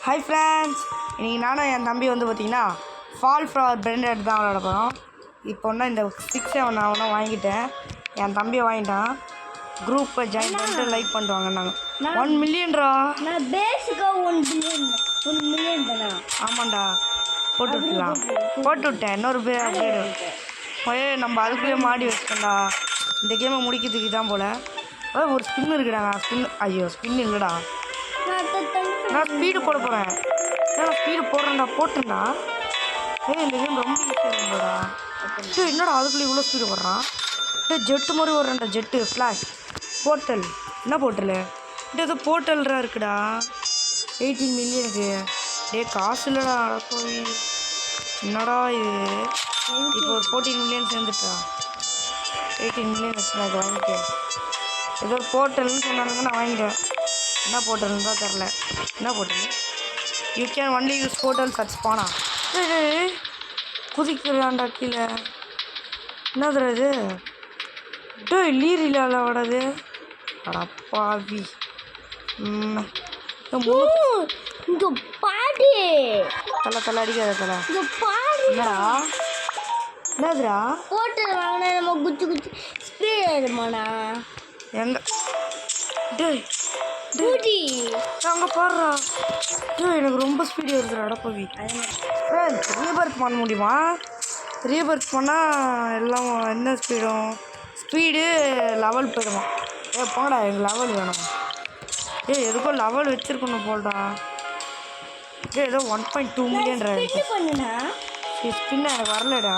Hi friends, இன்றைக்கி நானும் என் தம்பி வந்து பார்த்திங்கன்னா ஃபால் ஃப்ளவர் பிராண்டட் தான் விளையாட போகிறோம். இப்போ ஒன்றா இந்த 6-7 நான் ஒன்றா வாங்கிட்டேன். என் தம்பியை வாங்கிட்டான். குரூப்பை ஜாயின் பண்ணிட்டு லைக் பண்ணுவாங்க. நாங்கள் 1 மில்லியன்ரா. நான் பேசிக்காக 1 மில்லியன் தானே. ஆமாண்டா, போட்டு விட்டுலாம். போட்டு விட்டேன். இன்னொரு பேர் அப்டேட் போய் நம்ம அதுக்குள்ளேயே மாடி வச்சுட்டோம்டா. இந்த கேமை முடிக்கிறதுக்கு தான் போல். ஒரு ஸ்பின் இருக்குடா. ஸ்பின் இல்லைடா. நான் ஸ்பீடு போட போகிறேன். நான் ஸ்பீடு போடுறேன்டா. போட்டேன்டா. இந்த கேம் ரொம்ப ஈஸியாக இருக்கும்டா. என்னடா அதுக்குள்ளே இவ்வளோ ஸ்பீடு போடுறான். ஜெட்டு மாதிரி வர்றேன்டா. Jet flash portal. என்ன போர்ட்டலு? ஏதோ போர்ட்டல்ரா இருக்குடா. 18 மில்லியனுக்கு. காசு இல்லைடா. போய் என்னடா இது? இப்போ ஒரு 14 மில்லியன் சேர்ந்துட்டா. 18 மில்லியன் வச்சு நான் வாங்கிட்டேன். ஏதோ போர்ட்டல்னு சொன்னாங்க, நான் வாங்கிட்டேன். என்ன போர்ட்டல்னு தான் தெரில. என்ன portal? You can only use portal search பானா. குதிக்கிறான்டா கீழே. என்னதுடா இது? லீரில விளாடாது. அடப்பாவி. இங்க பாடி தலை அடிக்காத தலை. என்னடா? என்னதுடா? போர்ட்டல் வாங்கினா நம்ம குச்சி குச்சி ஸ்பீட் ஆயிடுமாண்ணா. எங்க அங்கே பாடுறா. எனக்கு ரொம்ப ஸ்பீடு வருது. அடப்பவி. ஃப்ரெண்ட்ஸ், ரீபர்த் பண்ண முடியுமா? ரீபர்த் பண்ணால் எல்லாம் என்ன ஸ்பீடு லெவல் போயிடுமா? போடா, எனக்கு லெவல் வேணும். எதுக்கோ லெவல் வச்சுருக்கணும் போல்டா. ஏதோ 1.2 மில்லியன் ஸ்பின் எனக்கு வரலடா.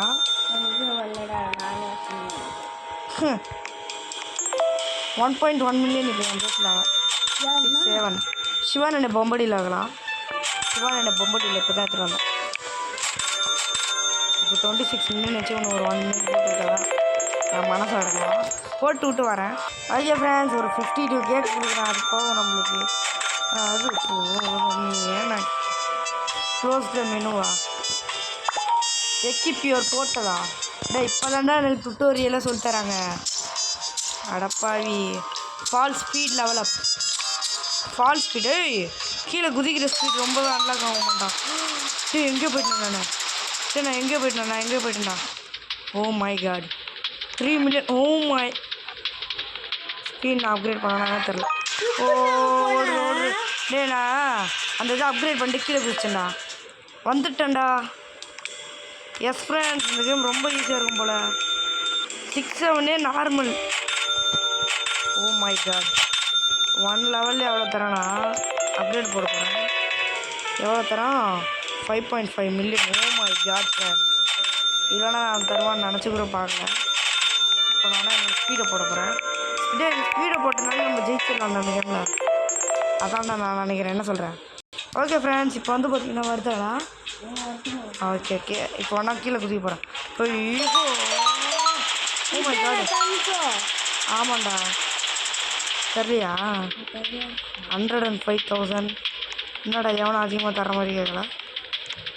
1.1 மில்லியன் இப்போ என் பேசலாம். 7 சிவான் என்ன பொம்படியில் ஆகலாம். சிவான் என்ன பொம்படியில் இப்போ தான் எடுத்துகிட்டு வந்தேன். இப்போ 26 மில்லியன் வச்சு ஒன்று ஒரு 1 மில்லியன் போட்டு விட்டதான் நான் மனசு அடக்கலாம். போட்டு விட்டு வரேன். ஓகே ஃப்ரெண்ட்ஸ், ஒரு 52 கேக் கொடுக்குறேன். அது போகும் நம்மளுக்கு. அது ஏன்னா க்ளோஸ் த மெனுவா? எக்கிப் யுவர் போட்டதா? இப்போ தாண்டா எனக்கு டுட்டோரியலாக சொல்லித்தராங்க. அடப்பாவி. Fall speed level up. Fall speed கீழே குதிக்கிற ஸ்பீட் ரொம்ப அன்லாக் ஆக மாட்டான். எங்கே போயிட்டேன் நான்? நான் எங்கே போயிட்டேன்டா? Oh my God. 3 million. Oh my. Speed நான் அப்கிரேட் பண்ணானே தெரில. ஓடு. நான் அந்த இதை அப்கிரேட் பண்ணிட்டு கீழே குதிச்சேன்டா. வந்துட்டேன்டா. எஸ் ஃப்ரெண்ட்ஸ், இந்த கேம் ரொம்ப ஈஸியாக இருக்கும் போல். 6-7 நார்மல். Oh my god. 1 லெவலில் எவ்வளோ தரானா? அப்டேட் போட போகிறேன். எவ்வளோ தரான்? 5.5 million. Oh my god sir. இல்லைனா நான் தருவான்னு நினச்சி கூட பார்க்கல. இப்போ நானும் எனக்கு ஸ்பீடை போட போகிறேன். ஸ்பீடை போட்டனால நம்ம ஜெயிச்சிடலாம் அந்த கேமில். அதான் நான் நினைக்கிறேன். என்ன சொல்கிறேன்? ஓகே ஃப்ரெண்ட்ஸ், இப்போ வந்து பார்த்தீங்கன்னா வருதாடா. ஓகே. இப்போ ஒன்றா கீழே குதிக்க போகிறேன். Oh my god. ஆமாண்டா. சரியா? 105,000. என்னடா எவனும் அதிகமாக தர மாதிரி கேட்கல.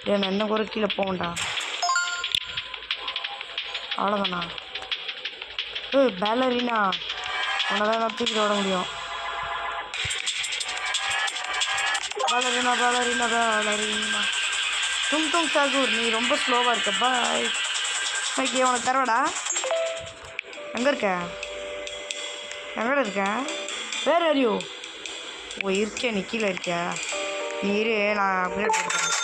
நான் என்ன கூட கீழே போகண்டா. அவ்வளோதாண்ணா. பேலரினா உன்னை தான் நான் தூக்கிட்டு விட முடியும். பேலரினா டும் சாகூர், நீ ரொம்ப ஸ்லோவாக இருக்க. பாய். ஓகே, உனக்கு தரவாடா. எங்கே இருக்கேன்? வேறு அறியோ? ஓ இருக்கேன். நீ கீழே இருக்கியா? நீ இரு, நான் அப்டேட் கொடுக்குறேன்.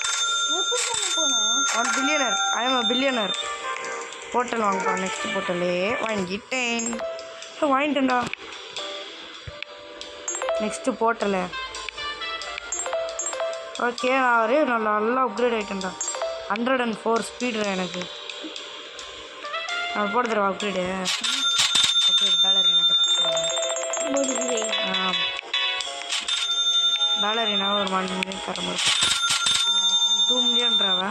1 billionaire. I am a billionaire. Portal வாங்க போகிறேன். நெக்ஸ்ட் போர்ட்டலே வாங்கிட்டேன்டா. Next portal. ஓகே, நான் நல்லா அப்கிரேட் ஆகிட்டேன்டா. 104 ஸ்பீடு எனக்கு. நான் போட தருவா அப்கிரேட் பேலரினா. பேலரினா ஒரு 1 மில்லியன் தர மாதிரி. 2 மில்லியன்றாவா?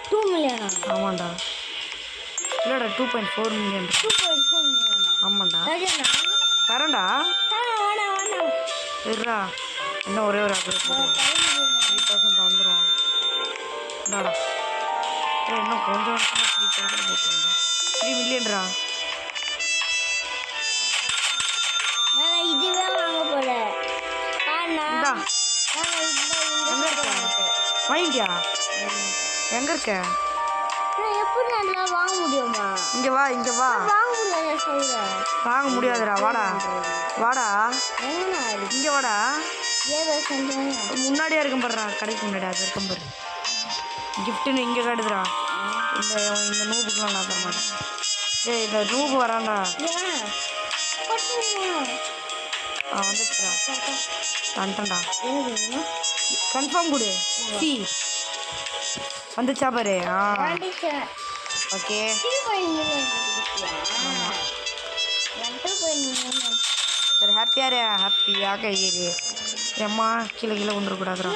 2 மில்லியனா? ஆமாண்டா. இல்லைடா, 2.4 மில்லியன். ஆமாண்டா, தரேன்டா. இருடா, இன்னும் ஒரே ஒரு அப்டேட் போடுவோம். 3,000 வந்துடும். இந்தாடா. இன்னும் கொஞ்சம் 3,000 போட்டுருங்க. 3 மில்லியன்ரா. இதுவே வாங்க போகிறேன். எங்கே இருக்கேன்? வாங்கிட்டியா? எங்கே இருக்க? நான் எப்படி நல்லா வாங்க முடியுமா? இங்கே வா, இங்கே வா. வாங்க முடியாது சொல்கிறேன். வாங்க முடியாதுடா, வாடா வாடா, எங்கண்ணா இருக்கு? இங்கே வாடா. ஏதோ சொல்கிறேன். முன்னாடியே இருக்கும் பாடுறா, கடைக்கு முன்னாடி அது இருக்கும் பாரு. கிஃப்ட்டுன்னு இங்கே காட்டுதுடா. இந்த நூபுக்கெலாம் நான் தர மாட்டேன். ஏய் இந்த நூபு வரான்டா. வந்துச்சுடா, வந்துட்டேன்டா. கன்ஃபார்ம் கொடு. சி வந்துச்சா பாரு. ஓகே சரி, ஹாப்பியாக ஹாப்பியாக இரு. ஏம்மா கீழே கீழே வந்துடக்கூடாதுடா.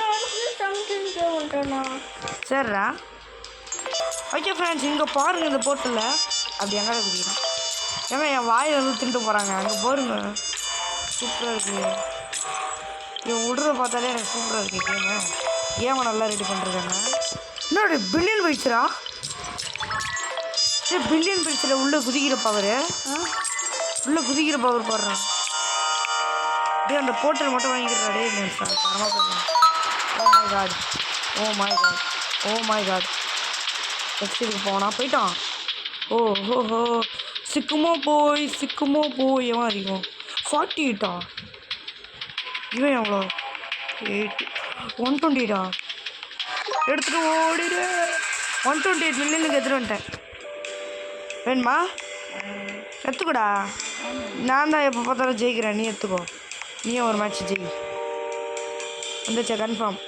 சரிடா. ஓகே ஃப்ரெண்ட்ஸ், இங்கே பாருங்கள் இந்த போட்டில் அப்படி எங்கே குடிக்கிறேன். ஏங்க என் வாயில் வந்து தின்ட்டு போகிறாங்க. அங்கே பாருங்க, சூப்பராக இருக்குது. இவன் விடுறத பார்த்தாலே எனக்கு சூப்பராக இருக்குது. கேமை நல்லா ரெடி பண்ணுறாங்க. என்னோட பில்லியன் போயிடுச்சுடா. பில்லியன் போயிடுச்சுல. உள்ளே குதிக்கிற பவர், உள்ளே குதிக்கிற பவர் போடுறான். அப்படியே அந்த போர்ட்டல் மட்டும் வாங்கிக்கிறா. டே சார் தரமாக போடுறான். Oh my god, oh my god, oh my god. Next இதுக்கு போனால் போயிட்டான். ஓ ஹோ ஹோ, சிக்குமோ போய் எவன் அதிகம் 48. இவன் எவ்வளோ 8 128. எடுத்துகிட்டு ஓடிடு. 128 மில்லியனுக்கு எடுத்துகிட்டு வந்துட்டேன். வேணுமா? எடுத்துக்கூடா. நான் தான் எப்போ பார்த்தாலும் ஜெயிக்கிறேன். நீ எடுத்துக்கோ. நீயும் ஒரு மேட்ச் ஜெயி. வந்துச்சா? கன்ஃபார்ம்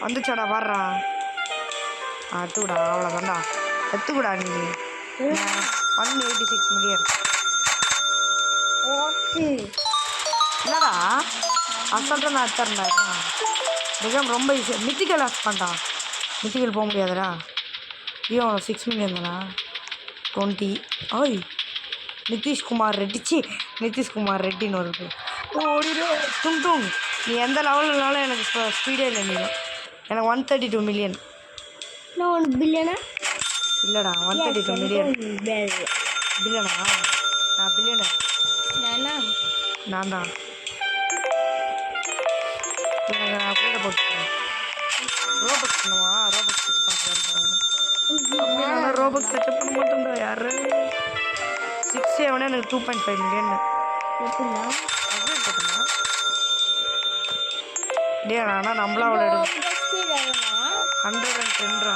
வந்துச்சாடா? பாடுறா. எடுத்துக்கூடா. அவ்வளோதான்டா, எடுத்துக்கூடா. நீ 186 மில்லியன். என்னடா அசால்ட்டாக நான் எடுத்துறேன்டா. இந்த ரொம்ப ஈஸியாக மித்திக்கல் ஆஃப் பண்ணிட்டான். மித்திக்கல் போக முடியாதுடா. ஐயோ 6 மில்லியன் தானா? 20. ஓய் நிதிஷ்குமார் ரெட்டின்னு வருது. ஓடிடு. டும் நீ எந்த லெவலுனாலும் எனக்கு ஸ்பீடே இல்லை. நீ எனக்கு 132 மில்லியன். நான் 1 பில்லியனா? இல்லைடா, 132 மில்லியன். பில்லியனா? நான் பில்லியனு. நான் தான். எனக்கு நான் அப்படியே போட்டுக்கிறேன். ரோபக்ஸ் பண்ணுவா. ரோபக்ஸ் செட் பண்ணுறேன். நான் ரோபக்ஸ் செட்டப் பண்ண மாட்டேன்டா. யாரு 6 எனக்கு 2.5 மில்லியன். எப்படின்னா அப்டேட் போட்டுனா டே ஆனால் நம்மளாவோட 110.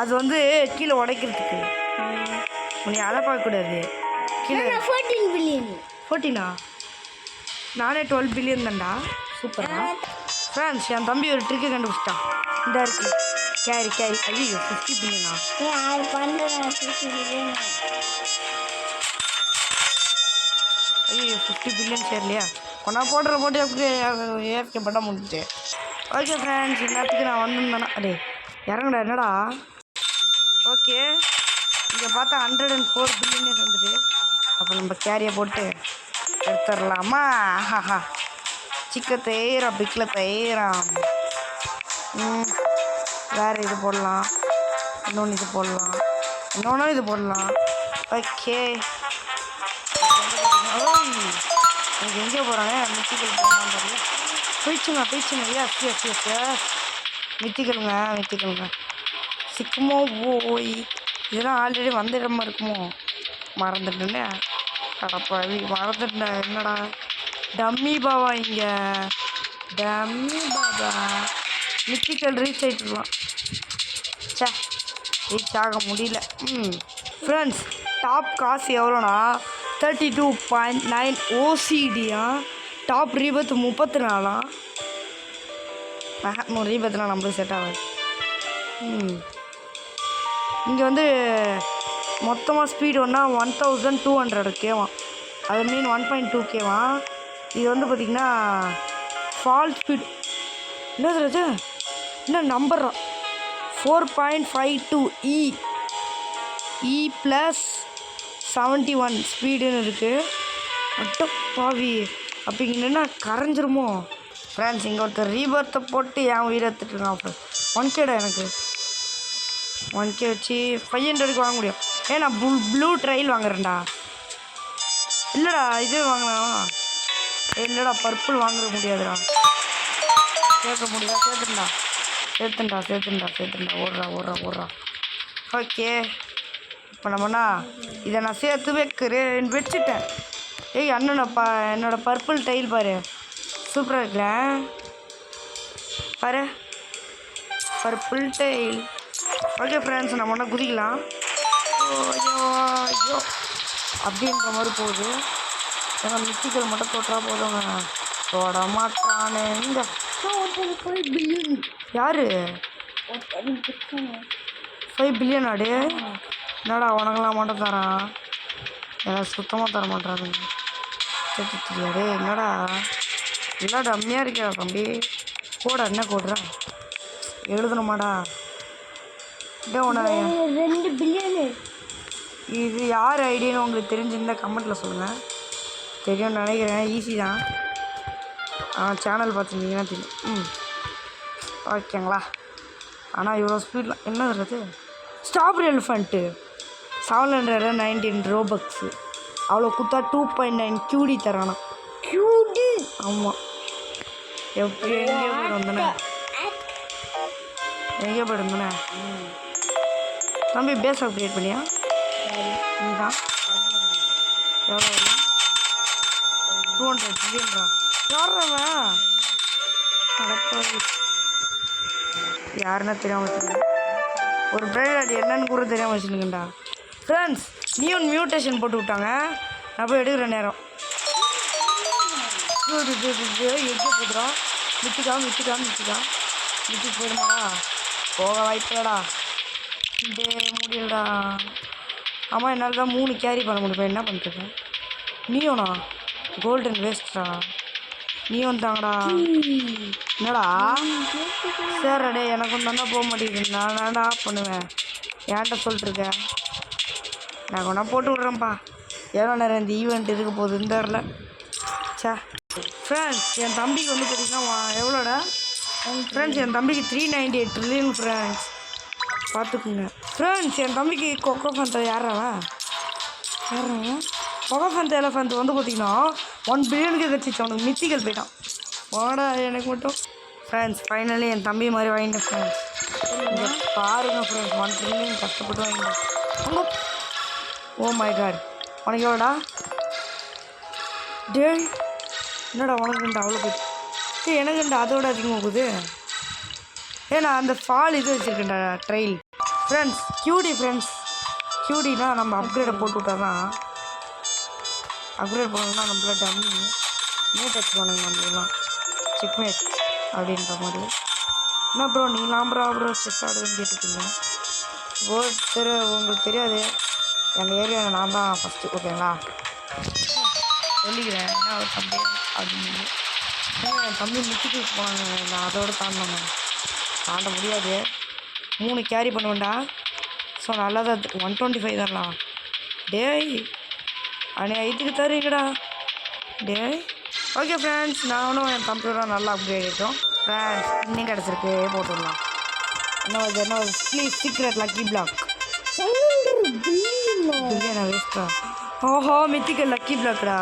அது வந்து கீழே உடைக்கிறதுக்கு. நீ அதை பார்க்கக்கூடாது. கீழே 14 பில்லியன். 14ஆ? நானே 12 பில்லியன் தான்டா. சூப்பரா ஃப்ரெண்ட்ஸ். என் தம்பி ஒரு ட்ரிக்கு கண்டுபிடிச்சிட்டான். இந்த இருக்கு கேரி. ஐயோ 50 பில்லியனா? ஐயோ 50 பில்லியன் சேரலையா? கொண்டா போடுற போட்டு எப்படி ஏற்கே பண்ண முடிஞ்சிச்சு. ஓகே ஃப்ரெண்ட்ஸ், எல்லாத்துக்கும் நான் வந்திருந்தேன்னா அடே இறங்கடா. என்னடா? ஓகே, இங்கே பார்த்தா 104 பில்லியனே வந்துட்டு. அப்போ நம்ம கேரியை போட்டு எடுத்துடலாமா? ஹாஹா, சிக்க தேயிரம் பிக்கில் தேயிரம். வேறு இது போடலாம், இன்னொன்று இது போடலாம், இன்னொன்று இது போடலாம். ஓகே, எனக்கு எங்கே போகிறாங்க? மித்திக்கல் போகலாம் தெரியல. போயிடுச்சுங்க. எஸ் மித்திக்கலுங்க. சிக்குமோ போய் இதெல்லாம் ஆல்ரெடி வந்த இடமா இருக்குமோ? மறந்துட்டேன்னே. கடப்பாவி மறந்துட்டேன். என்னடா டம்மி பாவா? இங்கே டம்மி பாபா. மித்திக்கல் ரீச் ஆகிட்டுலாம். ரீச் ஆக முடியல. ஃப்ரெண்ட்ஸ், டாப் காசு எவ்வளோனா 32.9 ஓசிடியா. டாப் ரீபத் 34. ரீபத்லாம் நம்மளுக்கு செட் ஆகாது. இங்கே வந்து மொத்தமாக ஸ்பீடு ஒன்றா 1200 கேவான். அது மீன் 1.2Kவான். இது வந்து பார்த்திங்கன்னா ஃபால் ஸ்பீட். என்னது அது? என்ன நம்பர்றா? 4.52 இ ப்ளஸ் 71 ஸ்பீடுன்னு இருக்குது. மட்டும் பாவி அப்படிங்கன்னா கரைஞ்சிருமோ? ஃப்ரெண்ட்ஸ், இங்கே ஒருத்தர் ரீபர்த்தை போட்டு என் உயிரை எடுத்துட்டுருக்கான். அப்புறம் 1Kடா. எனக்கு 1K வச்சு 500க்கு வாங்க முடியும். நான் ப்ளூ ட்ரைல் வாங்குறேன்டா. இல்லைடா, இது வாங்கினா இல்லைடா, பர்பிள் வாங்க முடியாதுடா. சேர்க்க முடியல. சேர்த்துண்டா. ஓடுறா. ஓகே, இப்போ நம்மண்ணா இதை நான் சேர்த்து வச்சுட்டேன். ஏய் அண்ணனப்பா, என்னோட பர்பிள் டைல் பாரு, சூப்பராக இருக்குல்ல பாரு, பர்பிள் டைல். ஓகே ஃப்ரெண்ட்ஸ், நம்ம ஒன்றா குதிக்கலாம். ஐயோ அப்படின்ற மாதிரி போகுது. ஏன்னா மித்திகள் மட்டும் தொட்டா போதுங்க, தொட மாட்டானே. இந்த யாரு 5 பில்லியன் ஆடு? என்னடா உனக்கெல்லாம் மட்டும் தரான், எனக்கு சுத்தமாக தர மாட்டாருங்க. தெரியாதே என்னடா எல்லாம் டம்மியாக இருக்கா தம்பி. கோடா என்ன கோடுறா எழுதணுமாடா? இதே உன 2 பில்லியனு. இது யார் ஐடியான்னு உங்களுக்கு தெரிஞ்சிருந்தா கமெண்ட்டில் சொல்லுங்கள். தெரியும்னு நினைக்கிறேன், ஈஸி தான். சேனல் பார்த்துருந்தீங்கன்னா தெரியும். ஓகேங்களா. ஆனால் இவ்வளோ ஸ்பீடில் என்ன வருது? Strawberry elephant 719 ரோபக்ஸு. அவ்வளோ குத்தா 2.9 கியூடி தரானா. கியூடி? ஆமாம். எப்படி எங்கேயோ போயிருந்தேனே தம்பி. பேஸ் அப்கிரேட் பண்ணியா? இதுதான் எவ்வளோ வரும்? 200 பில்லியன்ரா. யாருவன் நடப்பாது, யாருன்னா தெரியாமல் வச்சுருக்கேன். ஒரு பிரைட் என்னன்னு கூட தெரியாமல் வச்சுருக்கேன்டா. ஃப்ரெண்ட்ஸ், நியூன் மியூட்டேஷன் போட்டு விட்டாங்க. நான் போய் எடுக்கிற நேரம் எங்கே போதுறோம். மித்திக்கா மித்தி போயிடுமாடா? போக வாய்ப்பில்லடா. முடியலடா. ஆமாம், என்னால் தான் 3 கேரி பண்ண முடியும். என்ன பண்ணிட்டுருக்கேன்? நீயோண்ணா கோல்டன் வேஸ்ட்ரா. நீயும் தாங்கடா. என்னடா சரிடே, எனக்கும் தானே போக மாட்டேங்குது. நான் தான்டா பண்ணுவேன். ஏன்ட்ட சொல்லிட்டுருக்கேன். நான் கொண்டா போட்டு விட்றேன்ப்பா. எவ்வளோ நேரம் இந்த ஈவெண்ட் இருக்க போகுதுன்னு தெரில. சே ஃப்ரெண்ட்ஸ், என் தம்பிக்கு வந்து பார்த்திங்கன்னா எவ்வளோடா ஃப்ரெண்ட்ஸ், என் தம்பிக்கு 398 ட்ரில்லியன் ஃப்ரெண்ட்ஸ். பார்த்துக்குங்க ஃப்ரெண்ட்ஸ். என் தம்பிக்கு கொக்கோ ஃபேண்டா யாராவன் கொக்கோ ஃபேண்டா எலஃபண்ட் வந்து பார்த்திங்கன்னா 1 பில்லியனுக்கு கிடச்சிச்சு. அவனுக்கு மித்திகள் போயிட்டான். வாடா எனக்கு மட்டும். ஃப்ரெண்ட்ஸ், ஃபைனலி என் தம்பி மாதிரி வாங்கிட்டேன் ஃப்ரெண்ட்ஸ். இங்கே பாருங்கள் ஃப்ரெண்ட்ஸ், 1 ட்ரில்லியன் கஷ்டப்பட்டு வாங்கிட்டேன். அங்கே ஓ மை காட். உனக்கு எவ்வளோடா? டேய் என்னடா உனக்குண்டா அவ்வளோ போயிட்டு? எனக்குண்டா அதோட அதிகமாக போகுது. ஏன்னா அந்த ஃபால் இது வச்சுருக்கேன்டா ட்ரெயில். ஃப்ரெண்ட்ஸ் கியூடினா நம்ம அப்கிரேடை போட்டு விட்டா தான். அப்கிரேட் பண்ணணும்னா நம்மள டம்மி மேட் டச் பண்ணுங்க. நம்மளாம் செக்மேட் அப்படின்ற மாதிரி. என்ன ப்ரோ நீலாம் ப்ரோ செஸ் ஆடுதுன்னு கேட்டுருக்கீங்க. உங்களுக்கு தெரியாது, எங்கள் ஏரியாவில் நான் தான் ஃபஸ்ட்டு. ஓகேங்களா, சொல்லிக்கிறேன். என்ன ஒரு தம்பி அப்படின்னு. என் தம்பி மித்திக்கு போனாங்க. நான் அதோட தாண்ட முடியாது. 3 கேரி பண்ணுவேன்டா. ஸோ நல்லா தான் 125 தரலாம். டேய் இதுக்கு தருங்கடா டேய். ஓகே ஃப்ரெண்ட்ஸ், நானும் என் தம்பியோட நல்லா அப்கிரேட் ஆகிட்டோம் ஃப்ரெண்ட்ஸ். இன்னும் கிடச்சிருக்கு, போட்டுடலாம். என்ன ப்ளீஸ் சீக்ரெட் லக்கி பிளாக் பில்லியனா வேஸ்ட்டா. ஓஹோ மித்திக்கல் லக்கி பிளாக்டா.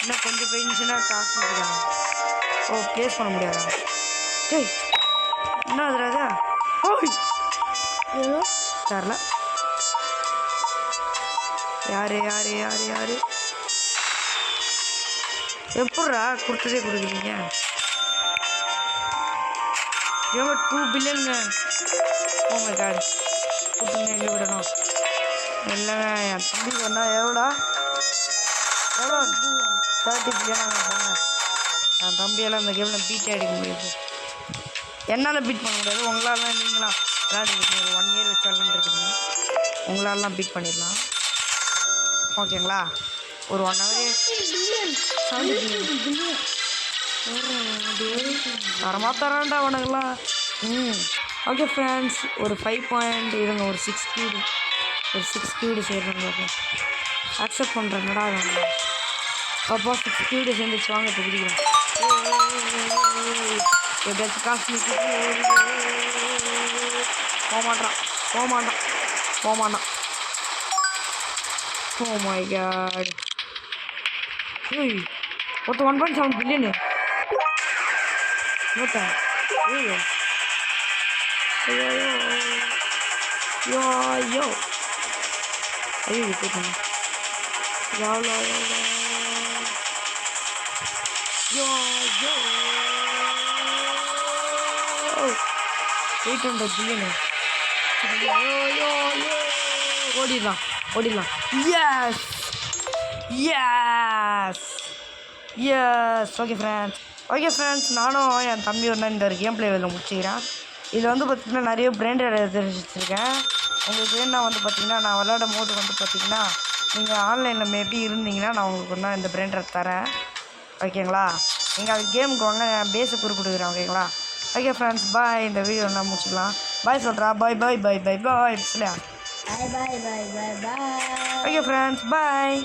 இன்னும் கொஞ்சம் போயிருந்துச்சுன்னா காசு முடியா. ஓ ப்ளேஸ் பண்ண முடியாதா? டேய் என்ன அதுராஜா? ஓய் தரல. யாரு எப்பட்றா கொடுத்ததே கொடுக்குறீங்க? எவ்வளோ 2 பில்லியனுங்க. ஓ மை காட். கொடுத்துங்க, எங்கே விடணும் இல்லைங்க. என் தம்பி சொன்னால் எவ்வளோ 30 பில்லியனாங்க போங்க. என் தம்பியெல்லாம் இந்த கேமில் பீட் அடிக்க முடியாது. என்னால் பீட் பண்ண முடியாது. உங்களாலாம் நீங்களாம் விளையாடுறீங்க. ஒரு 1 இயர் வச்சு விளாண்டுருக்கீங்க. உங்களாலாம் பீட் பண்ணிடலாம். ஓகேங்களா, ஒரு 1 ஹவர் தரமாத்தரான்டா அவனுங்களாம். ஓகே ஃப்ரெண்ட்ஸ், ஒரு 5 பாயிண்ட் இருங்க. ஒரு 6 கியூடி சேர்ந்து அக்செப்ட் பண்ணுறேன்டா. அப்பா 6 கியூடி சேர்ந்துச்சு. வாங்க இப்போ பிடிக்கிறேன். எப்படியாச்சும் காசு போமாட்டான். ஓ மை காட். ஒருத்த 1.7 பில்லியனு. ஐயோ ஐயோ யோ ஐயோ ஐயோ போயிட்டாங்க எவ்வளோ யோ யோ 800 பில்லியனு ஓடிடலாம் yes yes yes okay friends நானும் என் தம்பி ஒன்றா இந்த ஒரு கேம் பிளேவில் முடிச்சுக்கிறேன். இதில் வந்து பார்த்திங்கன்னா நிறைய பிராண்ட் வச்சுருக்கேன். உங்களுக்கு வேணா வந்து பார்த்திங்கன்னா நான் விளையாடும் போது வந்து பார்த்திங்கன்னா நீங்கள் ஆன்லைனில் மேபி இருந்தீங்கன்னா நான் உங்களுக்கு வந்து இந்த பிராண்டை தரேன். ஓகேங்களா? நீங்கள் அது கேமுக்கு வாங்க, நான் பேஸை குறிப்பிடுக்கிறேன். ஓகேங்களா? Okay friends bye. இந்த வீடியோ நான் முடிச்சுக்கலாம். பாய் சொல்கிறா. பாய் இல்லையா? Bye okay friends bye.